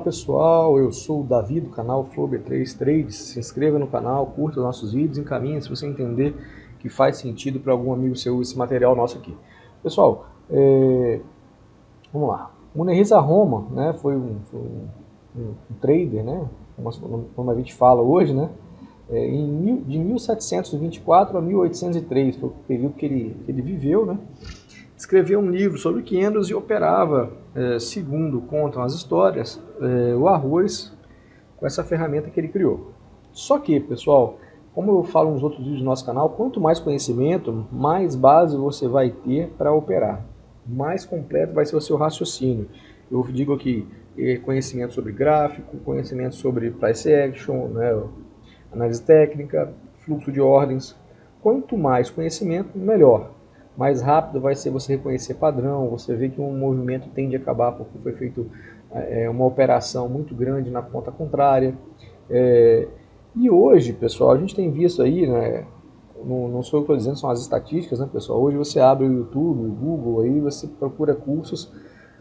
pessoal, eu sou o Davi do canal Flow B3 Trades. Se inscreva no canal, curta os nossos vídeos, encaminhe se você entender que faz sentido para algum amigo seu esse material nosso aqui. Pessoal, vamos lá. Munehisa Roma, né, foi um trader, né, como a gente fala hoje, né, de 1724 a 1803, foi o período que ele viveu, né. Escreveu um livro sobre candles e operava, segundo contam as histórias, o arroz com essa ferramenta que ele criou. Só que, pessoal, como eu falo nos outros vídeos do nosso canal, quanto mais conhecimento, mais base você vai ter para operar. Mais completo vai ser o seu raciocínio. Eu digo aqui conhecimento sobre gráfico, conhecimento sobre price action, né, análise técnica, fluxo de ordens. Quanto mais conhecimento, melhor. Mais rápido vai ser você reconhecer padrão, você vê que um movimento tende a acabar porque foi feito uma operação muito grande na ponta contrária. E hoje, pessoal, a gente tem visto aí, né, não sou eu que estou dizendo, são as estatísticas, né, pessoal? Hoje você abre o YouTube, o Google, aí você procura cursos.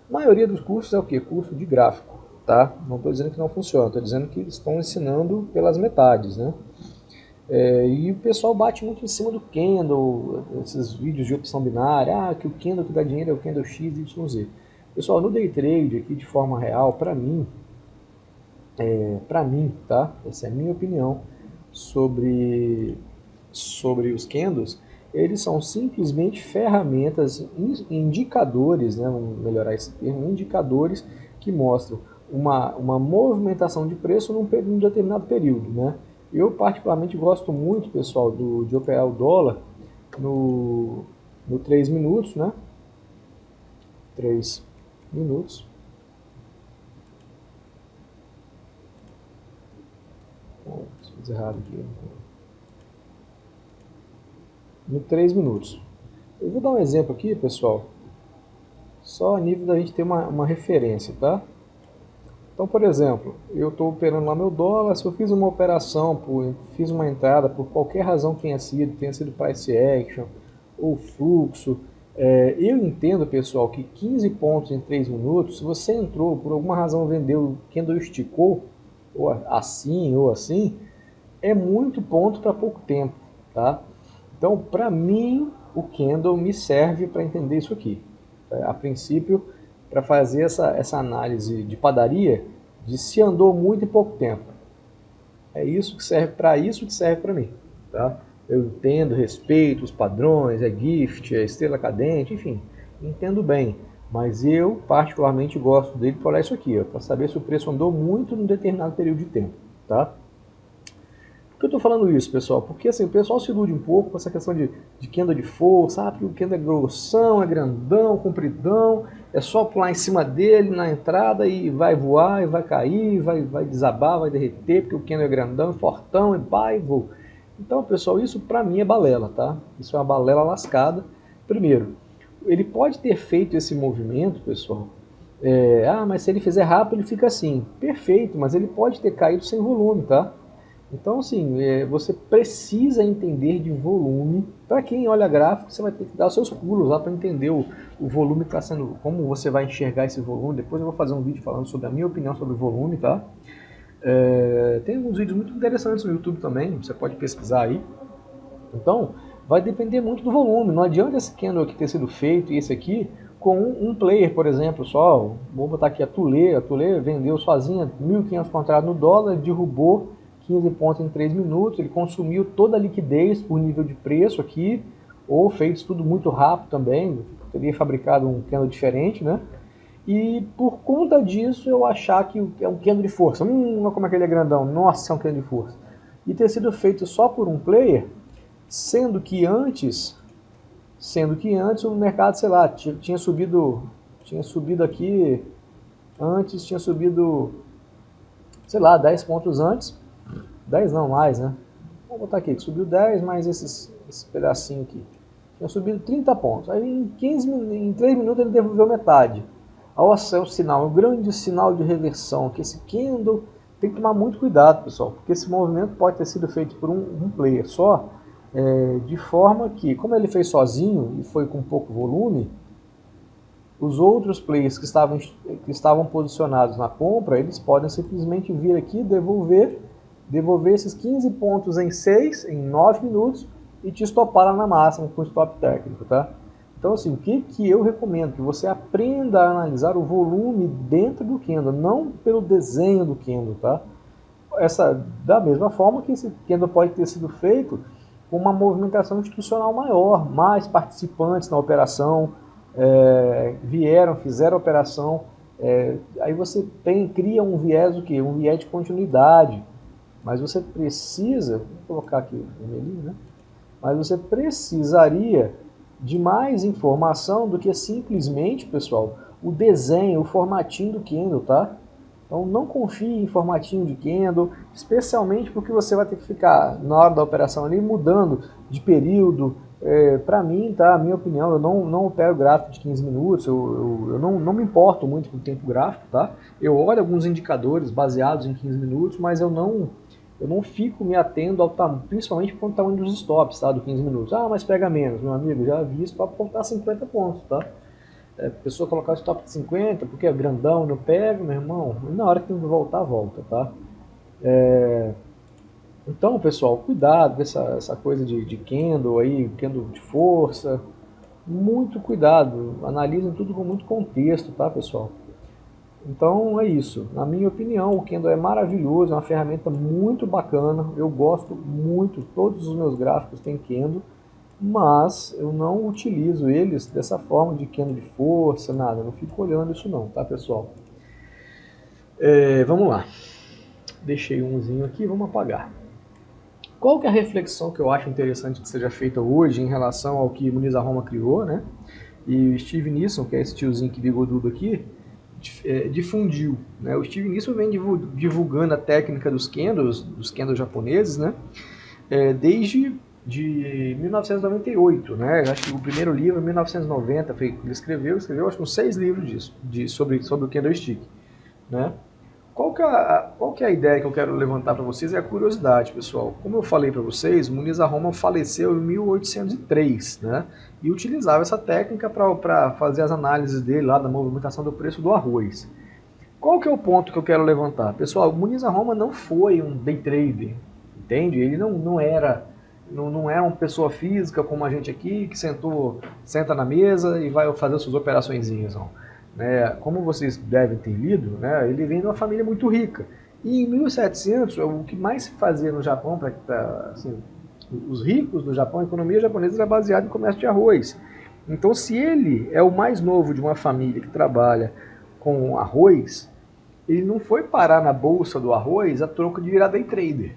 A maioria dos cursos é o quê? Curso de gráfico, tá? Não estou dizendo que não funciona, estou dizendo que estão ensinando pelas metades, né? E o pessoal bate muito em cima do candle, esses vídeos de opção binária, que o candle que dá dinheiro é o candle X, Y, Z. Pessoal, no day trade aqui de forma real, para mim, tá? Essa é a minha opinião sobre os candles. Eles são simplesmente ferramentas, indicadores, né? Vamos melhorar esse termo, indicadores que mostram uma movimentação de preço num determinado período, né? Eu particularmente gosto muito, pessoal, de operar o dólar no 3 minutos, né? 3 minutos. Fiz errado aqui. No 3 minutos. Eu vou dar um exemplo aqui, pessoal, só a nível da gente ter uma referência, tá? Então, por exemplo, eu estou operando lá meu dólar, se eu fiz uma operação, fiz uma entrada, por qualquer razão que tenha sido price action ou fluxo, eu entendo, pessoal, que 15 pontos em 3 minutos, se você entrou, por alguma razão vendeu, o candle esticou, ou assim, é muito ponto para pouco tempo, tá? Então, para mim, o candle me serve para entender isso aqui. A princípio, para fazer essa análise de padaria, de se andou muito em pouco tempo. É isso que serve para mim. Tá? Eu entendo, respeito os padrões, gift, estrela cadente, enfim, entendo bem. Mas eu particularmente gosto dele para olhar isso aqui, para saber se o preço andou muito num determinado período de tempo. Tá? Por que eu estou falando isso, pessoal? Porque assim, o pessoal se ilude um pouco com essa questão de candle de força, porque o candle é grossão, é grandão, compridão, é só pular em cima dele na entrada e vai voar, e vai cair, vai desabar, vai derreter, porque o candle é grandão, é fortão, é buy, voo. Então, pessoal, isso para mim é balela, tá? Isso é uma balela lascada. Primeiro, ele pode ter feito esse movimento, pessoal, mas se ele fizer rápido ele fica assim. Perfeito, mas ele pode ter caído sem volume, tá? Então, assim, você precisa entender de volume. Para quem olha gráfico, você vai ter que dar os seus pulos lá para entender o volume que está sendo, como você vai enxergar esse volume. Depois eu vou fazer um vídeo falando sobre a minha opinião sobre o volume, tá? Tem alguns vídeos muito interessantes no YouTube também, você pode pesquisar aí. Então, vai depender muito do volume. Não adianta esse candle aqui ter sido feito e esse aqui com um player, por exemplo, só. Vou botar aqui a Tulê vendeu sozinha 1.500 contratos no dólar, derrubou 15 pontos em 3 minutos, ele consumiu toda a liquidez por nível de preço aqui, ou fez tudo muito rápido também, teria fabricado um candle diferente, né? E por conta disso eu achar que é um candle de força, como é que ele é grandão, nossa, é um candle de força. E ter sido feito só por um player, sendo que antes o mercado, sei lá, tinha subido aqui, antes tinha subido, sei lá, 10 pontos antes, 10 não, mais, né? Vamos botar aqui, que subiu 10 mais esse pedacinho aqui. Tinha subido 30 pontos. Aí em 3 minutos ele devolveu metade. Nossa, é um sinal, um grande sinal de reversão. Que esse candle tem que tomar muito cuidado, pessoal. Porque esse movimento pode ter sido feito por um player só. De forma que, como ele fez sozinho e foi com pouco volume, os outros players que estavam posicionados na compra, eles podem simplesmente vir aqui, devolver esses 15 pontos em 6, em 9 minutos, e te estopar lá na máxima com stop técnico, tá? Então, assim, o que eu recomendo? Que você aprenda a analisar o volume dentro do candle, não pelo desenho do candle, tá? Da mesma forma que esse candle pode ter sido feito com uma movimentação institucional maior, mais participantes na operação, fizeram a operação, aí você cria um viés, um viés de continuidade, mas você precisa, vou colocar aqui o vermelhinho, né? Mas você precisaria de mais informação do que simplesmente, pessoal, o desenho, o formatinho do candle, tá? Então não confie em formatinho de candle, especialmente porque você vai ter que ficar na hora da operação ali mudando de período. Para mim, tá? A minha opinião, eu não opero gráfico de 15 minutos, eu não me importo muito com o tempo gráfico, tá? Eu olho alguns indicadores baseados em 15 minutos, mas eu não fico me atendo ao tamanho, principalmente com o tamanho dos stops, tá? Do 15 minutos. Ah, mas pega menos, meu amigo, já vi stop voltar 50 pontos, tá? A pessoa colocar o stop de 50 porque é grandão, não pega, meu irmão, e na hora que tem que voltar, volta, tá? Então, pessoal, cuidado com essa coisa de candle aí, candle de força, muito cuidado, analisem tudo com muito contexto, tá, pessoal? Então é isso, na minha opinião o candle é maravilhoso, é uma ferramenta muito bacana, eu gosto muito, todos os meus gráficos têm candle, mas eu não utilizo eles dessa forma de candle de força, nada, eu não fico olhando isso não, tá, pessoal? Vamos lá, deixei umzinho aqui, vamos apagar. Qual que é a reflexão que eu acho interessante que seja feita hoje em relação ao que Muniz Aroma criou, né? E o Steve Nissen, que é esse tiozinho que bigodudo aqui, difundiu, né? O Steve Nissen vem divulgando a técnica dos candles japoneses, né? Desde de 1998, né? Acho que o primeiro livro em 1990 ele escreveu acho que uns 6 livros sobre o candlestick, né? Qual que é a ideia que eu quero levantar para vocês? É a curiosidade, pessoal. Como eu falei para vocês, Muniz Aroma faleceu em 1803, né? E utilizava essa técnica para fazer as análises dele lá da movimentação do preço do arroz. Qual que é o ponto que eu quero levantar? Pessoal, Muniz Aroma não foi um day trader, entende? Ele não era uma pessoa física como a gente aqui, que senta na mesa e vai fazer suas operaçõezinhas, não. Como vocês devem ter lido, né, ele vem de uma família muito rica. E em 1700, o que mais se fazia no Japão, assim, os ricos do Japão, a economia japonesa era baseada em comércio de arroz. Então, se ele é o mais novo de uma família que trabalha com arroz, ele não foi parar na bolsa do arroz a troco de virar day trader,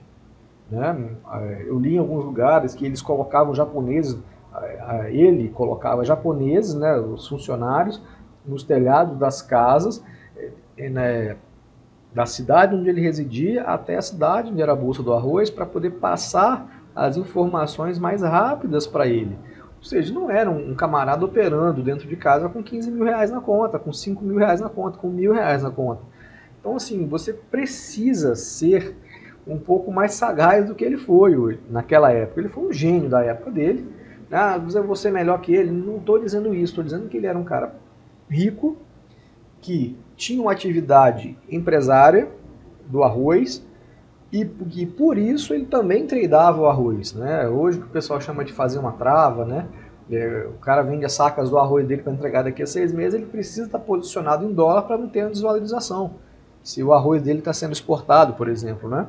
né? Eu li em alguns lugares que eles colocavam japoneses, ele colocava japoneses, né, os funcionários, nos telhados das casas, né, da cidade onde ele residia até a cidade onde era a bolsa do arroz, para poder passar as informações mais rápidas para ele. Ou seja, não era um camarada operando dentro de casa com 15 mil reais na conta, com 5 mil reais na conta, com 1.000 reais na conta. Então, assim, você precisa ser um pouco mais sagaz do que ele foi naquela época. Ele foi um gênio da época dele. Ah, eu vou ser melhor que ele. Não estou dizendo isso, estou dizendo que ele era um cara rico, que tinha uma atividade empresária do arroz e por isso ele também tradeava o arroz, né? Hoje o que o pessoal chama de fazer uma trava, né? O cara vende as sacas do arroz dele para entregar daqui a 6 meses, ele precisa estar posicionado em dólar para não ter uma desvalorização, se o arroz dele está sendo exportado, por exemplo, né?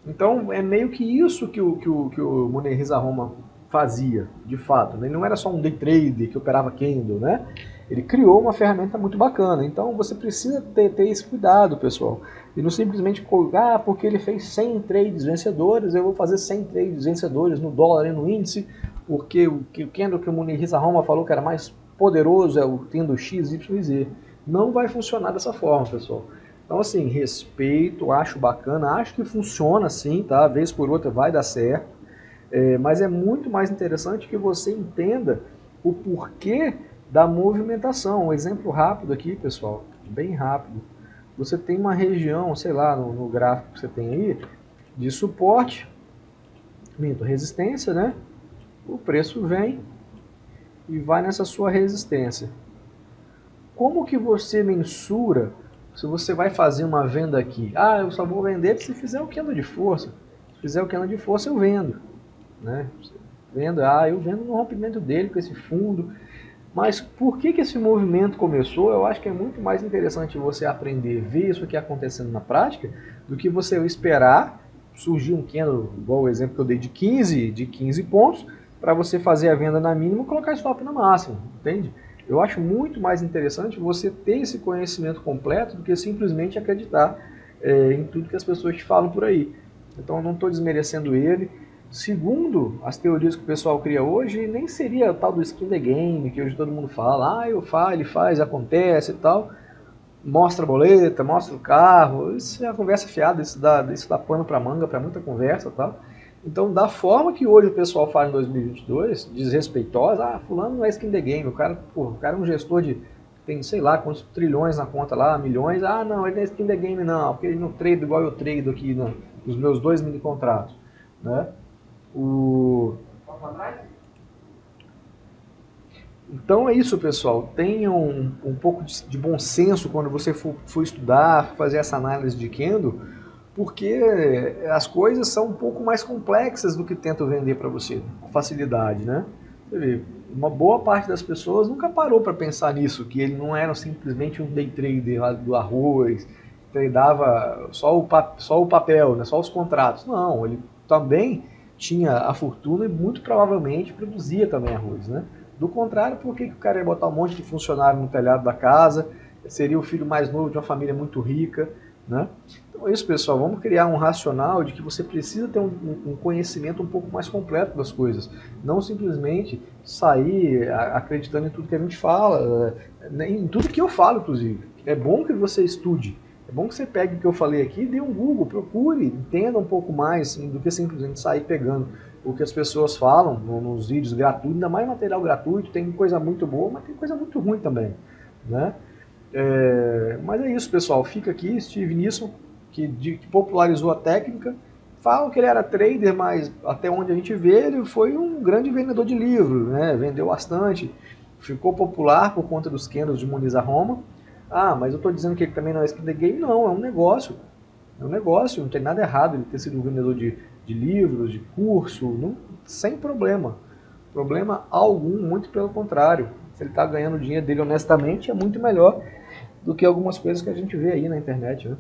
Então é meio que isso que o Muniz Aroma fazia, de fato. Ele não era só um day trader que operava candle, né? Ele criou uma ferramenta muito bacana. Então você precisa ter esse cuidado, pessoal. E não simplesmente colocar, porque ele fez 100 trades vencedores, eu vou fazer 100 trades vencedores no dólar e no índice, porque o candle que o Muniz Aroma falou que era mais poderoso é o candle X, Y e Z. Não vai funcionar dessa forma, pessoal. Então, assim, respeito, acho bacana, acho que funciona sim, tá? Vez por outra vai dar certo. Mas é muito mais interessante que você entenda o porquê da movimentação. Um exemplo rápido aqui, pessoal, bem rápido. Você tem uma região, sei lá, no gráfico que você tem aí, de suporte, resistência, né? O preço vem e vai nessa sua resistência. como que você mensura se você vai fazer uma venda aqui? Ah, eu só vou vender se fizer o candle de força. Se fizer o candle de força, eu vendo. Né? Eu vendo no rompimento dele com esse fundo. Mas por que esse movimento começou? Eu acho que é muito mais interessante você aprender, ver isso aqui acontecendo na prática, do que você esperar surgir um candle, igual o exemplo que eu dei de 15 pontos, para você fazer a venda na mínima e colocar stop na máxima, entende? Eu acho muito mais interessante você ter esse conhecimento completo do que simplesmente acreditar em tudo que as pessoas te falam por aí. Então eu não estou desmerecendo ele. Segundo as teorias que o pessoal cria hoje, nem seria o tal do skin the game, que hoje todo mundo fala, eu faço, ele faz, acontece e tal. Mostra a boleta, mostra o carro, isso é uma conversa fiada, isso dá pano para manga, para muita conversa e tal. Então, da forma que hoje o pessoal faz em 2022, desrespeitosa, fulano não é skin the game, o cara é um gestor de, tem sei lá quantos trilhões na conta lá, milhões, não, ele não é skin the game não, porque ele não trade igual eu trado aqui nos meus 2 mini contratos, né? Então é isso, pessoal. Tenham um pouco de bom senso quando você for estudar, fazer essa análise de candle, porque as coisas são um pouco mais complexas do que tentam vender para você, com facilidade, né? Você vê, uma boa parte das pessoas nunca parou para pensar nisso, que ele não era simplesmente um day trader lá do arroz, tradeava só o papel, né? Só os contratos. Não, ele também tinha a fortuna e muito provavelmente produzia também arroz, né? Do contrário, por que o cara ia botar um monte de funcionário no telhado da casa? Seria o filho mais novo de uma família muito rica, né? Então é isso, pessoal. Vamos criar um racional de que você precisa ter um conhecimento um pouco mais completo das coisas. Não simplesmente sair acreditando em tudo que a gente fala, em tudo que eu falo, inclusive. É bom que você estude. É bom que você pegue o que eu falei aqui, dê um Google, procure, entenda um pouco mais do que simplesmente sair pegando o que as pessoas falam nos vídeos gratuitos, ainda mais material gratuito, tem coisa muito boa, mas tem coisa muito ruim também, né? Mas é isso, pessoal, fica aqui, Steve Nissen, que popularizou a técnica, falam que ele era trader, mas até onde a gente vê, ele foi um grande vendedor de livros, né? Vendeu bastante, ficou popular por conta dos candles de Muniz a Roma. Mas eu estou dizendo que ele também não é skin the game, não, é um negócio. É um negócio, não tem nada errado ele ter sido um vendedor de livros, de curso, sem problema. Problema algum, muito pelo contrário. Se ele está ganhando o dinheiro dele honestamente, é muito melhor do que algumas coisas que a gente vê aí na internet, né?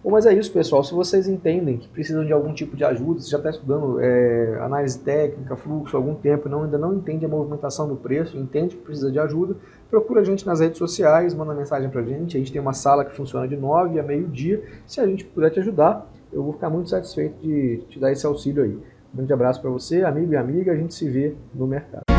Bom, mas é isso, pessoal. Se vocês entendem que precisam de algum tipo de ajuda, se já está estudando análise técnica, fluxo há algum tempo e ainda não entende a movimentação do preço, entende que precisa de ajuda, procura a gente nas redes sociais, manda mensagem para a gente tem uma sala que funciona de 9 a meio-dia. Se a gente puder te ajudar, eu vou ficar muito satisfeito de te dar esse auxílio aí. Um grande abraço para você, amigo e amiga, a gente se vê no mercado.